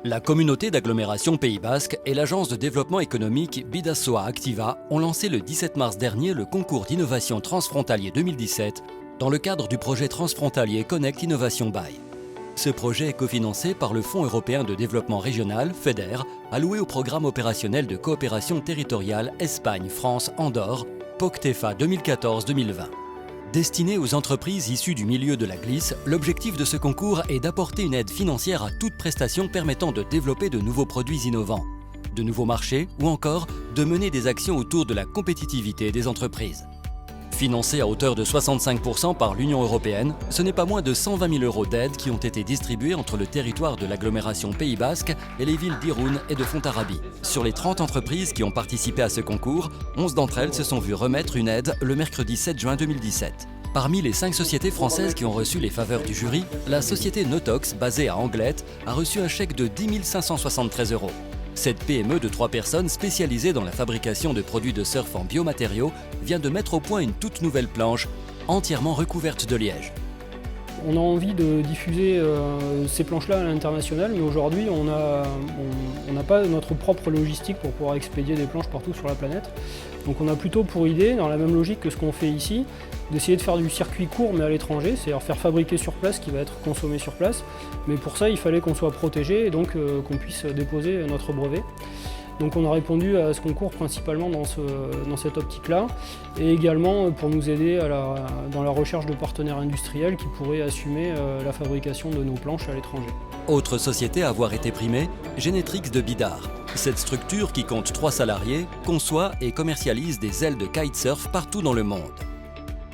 La communauté d'agglomération Pays Basque et l'agence de développement économique Bidasoa Activa ont lancé le 17 mars dernier le concours d'innovation transfrontalier 2017 dans le cadre du projet transfrontalier Connect Innovation BY. Ce projet est cofinancé par le Fonds européen de développement régional, FEDER, alloué au programme opérationnel de coopération territoriale Espagne-France-Andorre, POCTEFA 2014-2020. Destiné aux entreprises issues du milieu de la glisse, l'objectif de ce concours est d'apporter une aide financière à toute prestation permettant de développer de nouveaux produits innovants, de nouveaux marchés ou encore de mener des actions autour de la compétitivité des entreprises. Financé à hauteur de 65% par l'Union européenne, ce n'est pas moins de 120 000 € d'aide qui ont été distribués entre le territoire de l'agglomération Pays Basque et les villes d'Irún et de Fontarrabie. Sur les 30 entreprises qui ont participé à ce concours, 11 d'entre elles se sont vues remettre une aide le mercredi 7 juin 2017. Parmi les 5 sociétés françaises qui ont reçu les faveurs du jury, la société Notox, basée à Anglet, a reçu un chèque de 10 573 €. Cette PME de 3 personnes spécialisée dans la fabrication de produits de surf en biomatériaux vient de mettre au point une toute nouvelle planche entièrement recouverte de liège. On a envie de diffuser ces planches-là à l'international, mais aujourd'hui on n'a pas notre propre logistique pour pouvoir expédier des planches partout sur la planète. Donc on a plutôt pour idée, dans la même logique que ce qu'on fait ici, d'essayer de faire du circuit court mais à l'étranger, c'est-à-dire faire fabriquer sur place qui va être consommé sur place. Mais pour ça il fallait qu'on soit protégé et donc qu'on puisse déposer notre brevet. Donc on a répondu à ce concours principalement dans cette optique-là et également pour nous aider dans la recherche de partenaires industriels qui pourraient assumer la fabrication de nos planches à l'étranger. Autre société à avoir été primée, Genetrix de Bidart. Cette structure, qui compte 3 salariés, conçoit et commercialise des ailes de kitesurf partout dans le monde.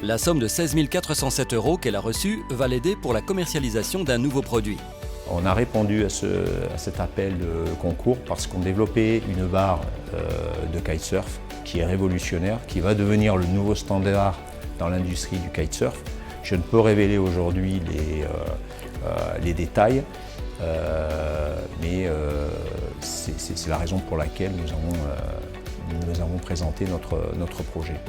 La somme de 16 407 € qu'elle a reçue va l'aider pour la commercialisation d'un nouveau produit. On a répondu à cet appel de concours parce qu'on développait une barre de kitesurf qui est révolutionnaire, qui va devenir le nouveau standard dans l'industrie du kitesurf. Je ne peux révéler aujourd'hui les détails, mais c'est la raison pour laquelle nous avons présenté notre projet.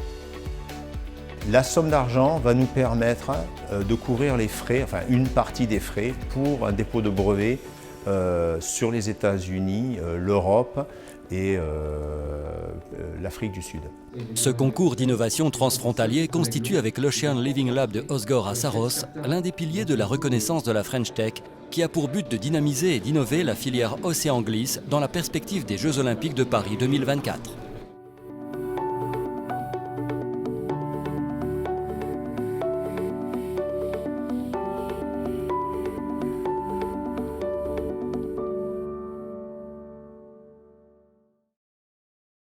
La somme d'argent va nous permettre de couvrir les frais, enfin une partie des frais pour un dépôt de brevet sur les États-Unis, l'Europe et l'Afrique du Sud. Ce concours d'innovation transfrontalier constitue avec l'Ocean Living Lab de Osgore à Saros l'un des piliers de la reconnaissance de la French Tech qui a pour but de dynamiser et d'innover la filière Océan Glisse dans la perspective des Jeux Olympiques de Paris 2024.